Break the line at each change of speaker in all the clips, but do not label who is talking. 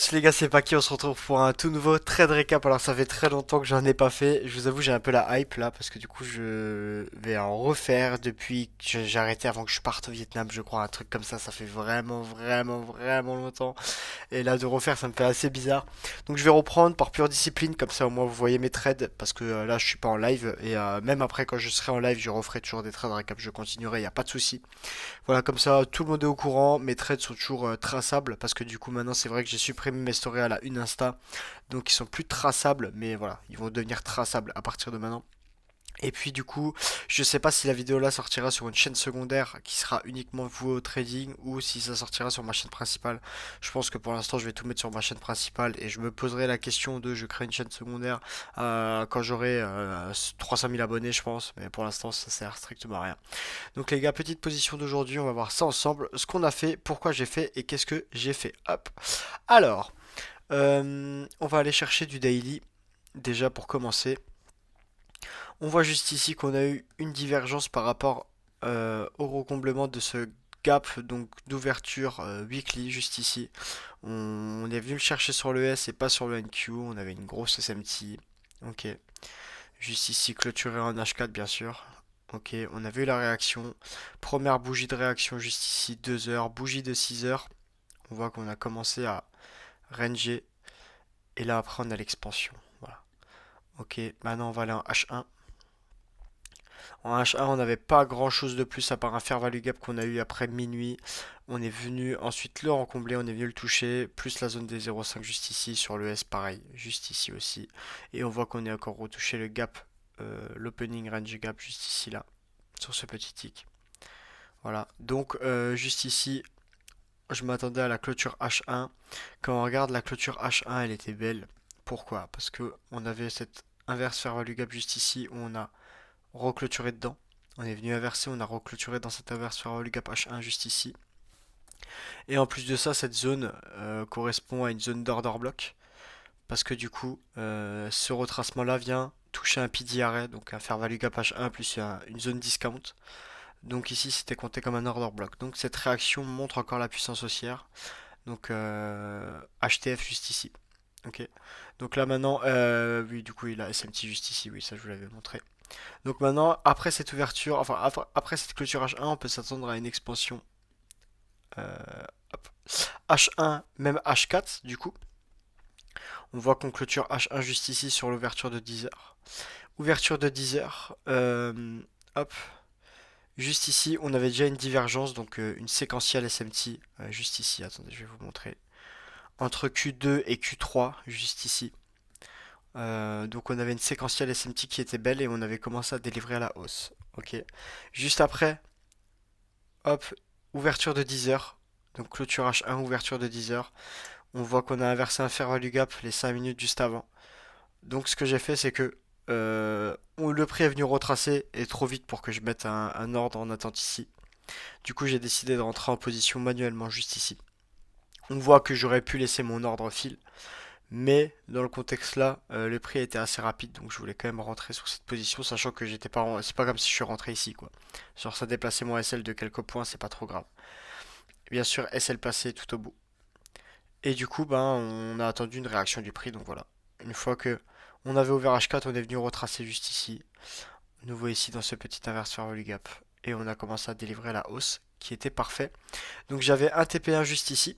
tous les gars, c'est Paki, on se retrouve pour un tout nouveau trade récap. Alors ça fait très longtemps que j'en ai pas fait. Je vous avoue, j'ai un peu la hype là parce que du coup, je vais en refaire depuis que j'ai arrêté avant que je parte au Vietnam, je crois, un truc comme ça. Ça fait vraiment longtemps. Et là, de refaire, ça me fait assez bizarre. Donc je vais reprendre par pure discipline, comme ça au moins vous voyez mes trades parce que là, je suis pas en live et même après quand je serai en live, je referai toujours des trades récap. Je continuerai, y a pas de souci. Voilà, comme ça, tout le monde est au courant. Mes trades sont toujours traçables parce que du coup, maintenant, c'est vrai que j'ai supprimé mes stories à la une Insta. Donc, ils sont plus traçables, mais voilà, ils vont devenir traçables à partir de maintenant. Et puis du coup, je sais pas si la vidéo là sortira sur une chaîne secondaire qui sera uniquement vouée au trading ou si ça sortira sur ma chaîne principale. Je pense que pour l'instant je vais tout mettre sur ma chaîne principale et je me poserai la question de je crée une chaîne secondaire quand j'aurai 300 000 abonnés je pense. Mais pour l'instant ça sert strictement à rien. Donc les gars, petite position d'aujourd'hui, on va voir ça ensemble. Ce qu'on a fait, pourquoi j'ai fait et qu'est-ce que j'ai fait. Hop. Alors, on va aller chercher du daily déjà pour commencer. On voit juste ici qu'on a eu une divergence par rapport au recomblement de ce gap donc d'ouverture weekly juste ici. On est venu le chercher sur le S et pas sur le NQ. On avait une grosse SMT. Ok. Juste ici clôturé en H4 bien sûr. Ok, on a vu la réaction. Première bougie de réaction juste ici, 2 heures. Bougie de 6 heures. On voit qu'on a commencé à ranger. Et là après on a l'expansion. Voilà. Ok, maintenant on va aller en H1. En H1, on n'avait pas grand chose de plus à part un fair value gap qu'on a eu après minuit. On est venu ensuite le rencombler, on est venu le toucher, plus la zone des 0,5 juste ici, sur le S pareil, juste ici aussi. Et on voit qu'on est encore retouché le gap, l'opening range gap juste ici là, sur ce petit tick. Voilà, donc juste ici, je m'attendais à la clôture H1. Quand on regarde la clôture H1, elle était belle. Pourquoi? Parce que on avait cette inverse fair value gap juste ici où on a reclôturé dedans. On est venu inverser, on a reclôturé dans cette inverse sur le gap H1 juste ici. Et en plus de ça, cette zone correspond à une zone d'order block. Parce que du coup, ce retracement-là vient toucher un PD arrêt, donc un fair value gap H1 plus une zone discount. Donc ici, c'était compté comme un order block. Donc cette réaction montre encore la puissance haussière. Donc HTF juste ici. Ok. Donc là maintenant, oui, du coup, il a SMT juste ici. Oui, ça je vous l'avais montré. Donc maintenant, après cette ouverture, enfin après cette clôture H1, on peut s'attendre à une expansion hop, H1, même H4 du coup. On voit qu'on clôture H1 juste ici sur l'ouverture de 10 heures. Ouverture de 10 heures, hop, juste ici, on avait déjà une divergence, donc une séquentielle SMT, juste ici, attendez, je vais vous montrer. Entre Q2 et Q3, juste ici. Donc on avait une séquentielle SMT qui était belle et on avait commencé à délivrer à la hausse. Ok. Juste après, hop, ouverture de 10 heures. Donc clôture H1, ouverture de 10 heures. On voit qu'on a inversé un fair value gap les 5 minutes juste avant. Donc ce que j'ai fait, c'est que le prix est venu retracer et trop vite pour que je mette un ordre en attente ici. Du coup, j'ai décidé de rentrer en position manuellement juste ici. On voit que j'aurais pu laisser mon ordre fil, mais dans le contexte là, le prix a été assez rapide, donc je voulais quand même rentrer sur cette position, sachant que j'étais pas, c'est pas comme si je suis rentré ici quoi. Genre ça déplaçait mon SL de quelques points, c'est pas trop grave. Bien sûr, SL passé tout au bout. Et du coup, ben, on a attendu une réaction du prix, donc voilà. Une fois que on avait ouvert H4, on est venu retracer juste ici. Nouveau ici dans ce petit inverseur value gap. Et on a commencé à délivrer la hausse, qui était parfait. Donc j'avais un TP1 juste ici,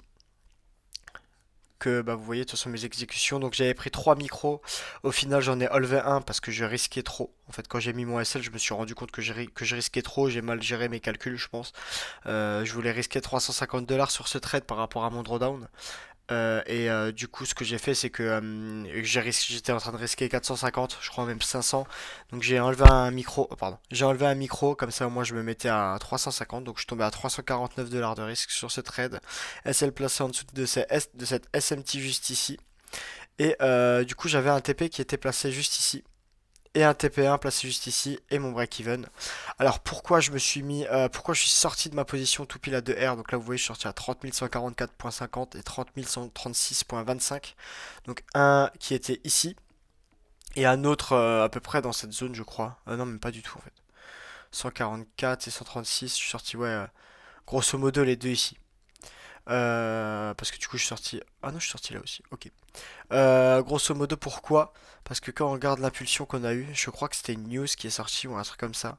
que bah, vous voyez, de toute façon mes exécutions. Donc j'avais pris 3 micros. Au final, j'en ai enlevé un parce que je risquais trop. En fait, quand j'ai mis mon SL, je me suis rendu compte que je risquais trop. J'ai mal géré mes calculs, je pense. Je voulais risquer 350 $ sur ce trade par rapport à mon drawdown. Du coup, ce que j'ai fait, c'est que j'étais en train de risquer 450, je crois même 500. Donc j'ai enlevé un micro, oh, pardon, j'ai enlevé un micro, comme ça moi je me mettais à 350. Donc je tombais à 349 $ de risque sur ce trade. SL placé en dessous de cette SMT juste ici. Et du coup, j'avais un TP qui était placé juste ici et un TP1 placé juste ici et mon break-even. Alors pourquoi pourquoi je suis sorti de ma position tout pile à 2R. Donc là vous voyez je suis sorti à 30 144.50 et 30 136.25. Donc un qui était ici et un autre à peu près dans cette zone je crois. Non même pas du tout en fait. 144 et 136, je suis sorti ouais grosso modo les deux ici. Parce que du coup, je suis sorti. Ah non, je suis sorti là aussi. Ok. Grosso modo, pourquoi? Parce que quand on regarde l'impulsion qu'on a eue, je crois que c'était une news qui est sortie ou un truc comme ça.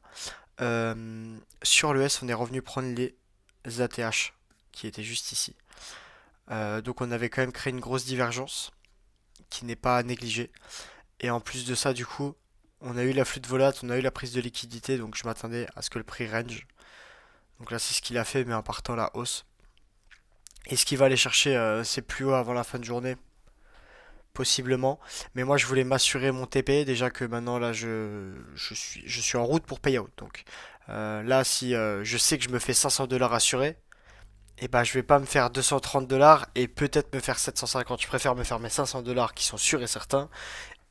Sur le S, on est revenu prendre les ATH qui étaient juste ici. Donc on avait quand même créé une grosse divergence qui n'est pas à négliger. Et en plus de ça, du coup, on a eu la flûte volate, on a eu la prise de liquidité, donc je m'attendais à ce que le prix range. Donc là, c'est ce qu'il a fait, mais en partant la hausse. Et ce qu'il va aller chercher, c'est plus haut avant la fin de journée, possiblement. Mais moi, je voulais m'assurer mon TP, déjà que maintenant, là, je suis en route pour payout. Donc là, si je sais que je me fais 500 dollars assurés, et bah, je vais pas me faire 230 dollars et peut-être me faire 750. Je préfère me faire mes 500 dollars qui sont sûrs et certains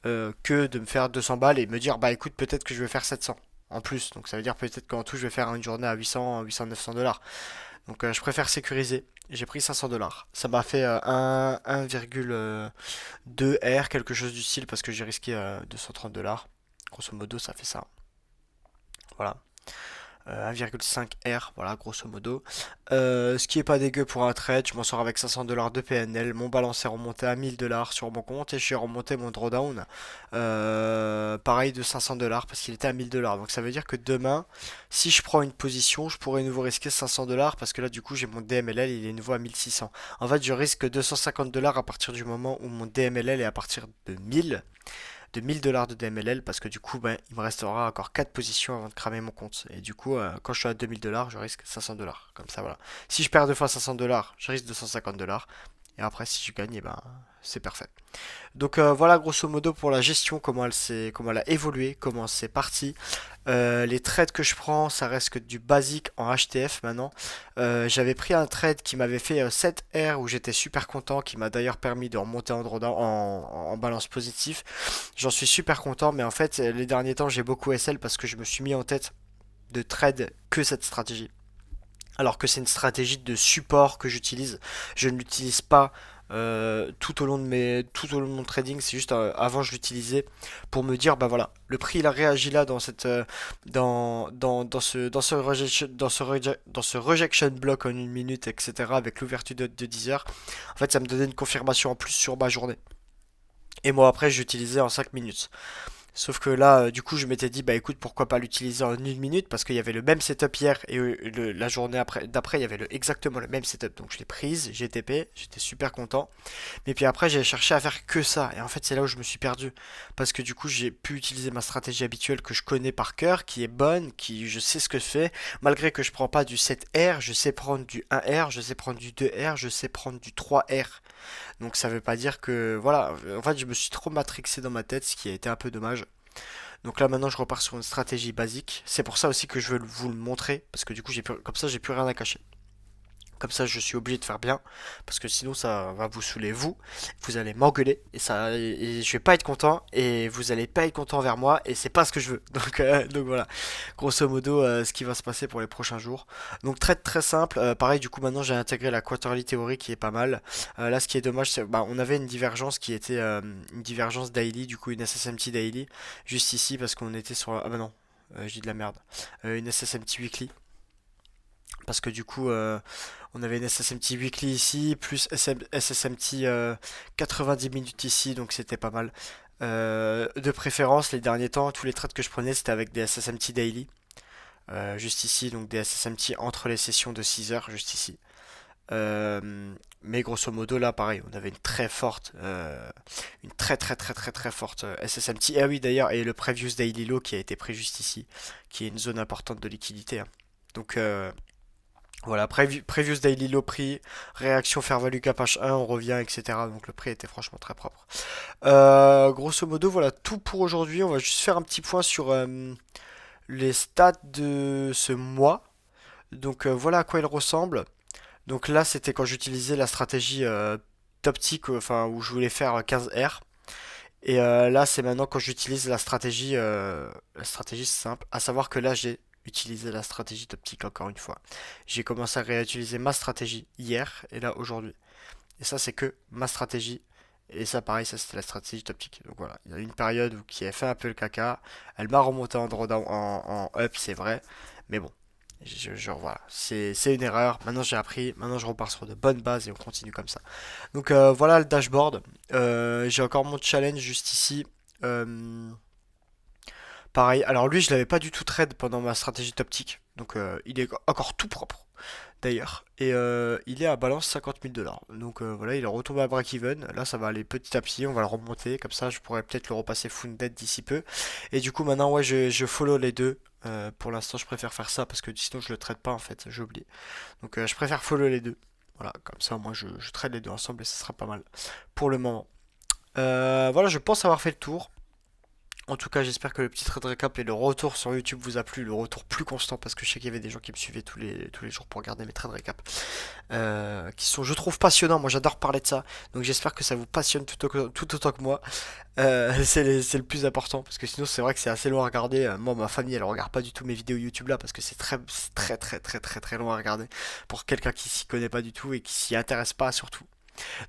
que de me faire 200 balles et me dire bah écoute peut-être que je vais faire 700 en plus. Donc ça veut dire peut-être qu'en tout je vais faire une journée à 800, 800, 900 dollars. Donc je préfère sécuriser. J'ai pris 500 dollars. Ça m'a fait 1,2 R, quelque chose du style parce que j'ai risqué 230 dollars. Grosso modo ça fait ça. Voilà. 1,5 R, voilà, grosso modo. Ce qui est pas dégueu pour un trade, je m'en sors avec 500 dollars de PNL. Mon balance est remonté à 1000 dollars sur mon compte et j'ai remonté mon drawdown. Pareil de 500 dollars parce qu'il était à 1000 dollars. Donc ça veut dire que demain, si je prends une position, je pourrais nouveau risquer 500 dollars parce que là, du coup, j'ai mon DMLL, il est nouveau à 1600. En fait, je risque 250 dollars à partir du moment où mon DMLL est à partir de 1000 dollars de DMLL parce que du coup ben, il me restera encore 4 positions avant de cramer mon compte. Et du coup quand je suis à 2000 dollars je risque 500 dollars. Comme ça voilà. Si je perds deux fois 500 dollars je risque 250 dollars. Et après si je gagne eh ben, c'est parfait. Donc voilà grosso modo pour la gestion, comment elle a évolué, comment c'est parti. Les trades que je prends, ça reste que du basique en HTF maintenant. J'avais pris un trade qui m'avait fait 7 R où j'étais super content, qui m'a d'ailleurs permis de remonter en, drawdown- en balance positif. J'en suis super content, mais en fait les derniers temps j'ai beaucoup SL parce que je me suis mis en tête de trade que cette stratégie alors que c'est une stratégie de support que j'utilise. Je ne l'utilise pas tout au long de mon trading. C'est juste avant je l'utilisais pour me dire bah voilà le prix il a réagi là dans cette dans ce rejection block en une minute etc avec l'ouverture de 10 heures. En fait ça me donnait une confirmation en plus sur ma journée. Et moi après j'utilisais en 5 minutes. Sauf que là, du coup, je m'étais dit, bah écoute, pourquoi pas l'utiliser en une minute parce qu'il y avait le même setup hier et la journée d'après, il y avait exactement le même setup. Donc je l'ai prise, j'ai TP, j'étais super content. Mais puis après, j'ai cherché à faire que ça. Et en fait, c'est là où je me suis perdu. Parce que du coup, j'ai pu utiliser ma stratégie habituelle que je connais par cœur, qui est bonne, qui je sais ce que je fais. Malgré que je prends pas du 7R, je sais prendre du 1R, je sais prendre du 2R, je sais prendre du 3R. Donc ça veut pas dire que voilà, en fait je me suis trop matrixé dans ma tête, ce qui a été un peu dommage. Donc là maintenant je repars sur une stratégie basique. C'est pour ça aussi que je veux vous le montrer parce que du coup comme ça j'ai plus rien à cacher. Comme ça, je suis obligé de faire bien, parce que sinon ça va vous saouler vous allez m'engueuler et je vais pas être content et vous allez pas être content vers moi et c'est pas ce que je veux. Donc voilà, grosso modo ce qui va se passer pour les prochains jours. Donc très simple. Pareil du coup maintenant j'ai intégré la quarterly theory qui est pas mal. Là ce qui est dommage c'est bah, on avait une divergence qui était une divergence daily, du coup une SSMT daily juste ici parce qu'on était sur ah bah non je dis de la merde. Une SSMT weekly parce que du coup on avait une SSMT weekly ici, plus SSMT 90 minutes ici, donc c'était pas mal. De préférence, les derniers temps, tous les trades que je prenais, c'était avec des SSMT daily. Juste ici, donc des SSMT entre les sessions de 6 heures, juste ici. Mais grosso modo, là, pareil, on avait une très forte SSMT. Ah oui, d'ailleurs, et le Previous Daily Low qui a été pris juste ici, qui est une zone importante de liquidité, hein. Donc, voilà, Previous Daily Low prix, réaction Fair Value Cap H1, on revient, etc. Donc le prix était franchement très propre. Grosso modo, voilà tout pour aujourd'hui. On va juste faire un petit point sur les stats de ce mois. Donc voilà à quoi il ressemble. Donc là, c'était quand j'utilisais la stratégie top tick, enfin où je voulais faire 15 R. Et là, c'est maintenant quand j'utilise la stratégie simple, à savoir que là, j'ai utilisé la stratégie d'optique encore une fois. J'ai commencé à réutiliser ma stratégie hier et là aujourd'hui. Et ça, c'est que ma stratégie. Et ça, pareil, ça c'était la stratégie d'optique. Donc voilà, il y a une période qui a fait un peu le caca. Elle m'a remonté en drawdown, en up, c'est vrai. Mais bon, Genre voilà, c'est une erreur. Maintenant j'ai appris, maintenant je repars sur de bonnes bases et on continue comme ça. Donc voilà le dashboard. J'ai encore mon challenge juste ici. Euh, Pareil, alors lui je l'avais pas du tout trade pendant ma stratégie top tick. Donc il est encore tout propre d'ailleurs. Et il est à balance 50 000 $. Donc voilà, il est retombé à break-even. Là, ça va aller petit à petit. On va le remonter. Comme ça, je pourrais peut-être le repasser funded d'ici peu. Et du coup, maintenant, ouais, je follow les deux. Pour l'instant, je préfère faire ça parce que sinon, je le trade pas en fait. J'ai oublié. Donc, je préfère follow les deux. Voilà, comme ça, moi, je trade les deux ensemble et ça sera pas mal pour le moment. Voilà, je pense avoir fait le tour. En tout cas, j'espère que le petit trade récap et le retour sur YouTube vous a plu, le retour plus constant parce que je sais qu'il y avait des gens qui me suivaient tous les jours pour regarder mes trades récap. Qui sont, je trouve, passionnants. Moi, j'adore parler de ça. Donc, j'espère que ça vous passionne tout autant que moi. C'est le plus important parce que sinon, c'est vrai que c'est assez long à regarder. Moi, ma famille, elle regarde pas du tout mes vidéos YouTube là parce que c'est très long à regarder pour quelqu'un qui s'y connaît pas du tout et qui s'y intéresse pas surtout.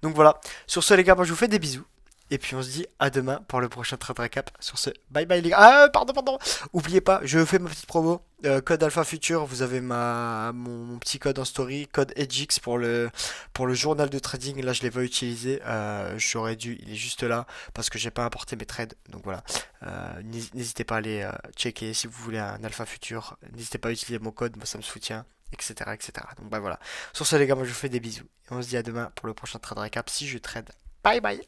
Donc voilà. Sur ce, les gars, moi, je vous fais des bisous. Et puis on se dit à demain pour le prochain trade récap. Sur ce, bye bye les gars. Ah, pardon. Oubliez pas, je fais ma petite promo. Code Alpha Future, vous avez mon petit code en story, code EdgeX pour le journal de trading. Là, je l'ai pas utilisé. J'aurais dû, il est juste là parce que j'ai pas importé mes trades. Donc voilà. N'hésitez pas à aller checker si vous voulez un Alpha Future. N'hésitez pas à utiliser mon code, moi ça me soutient, etc. Donc bah voilà. Sur ce, les gars, moi je vous fais des bisous. Et on se dit à demain pour le prochain trade récap si je trade. Bye bye.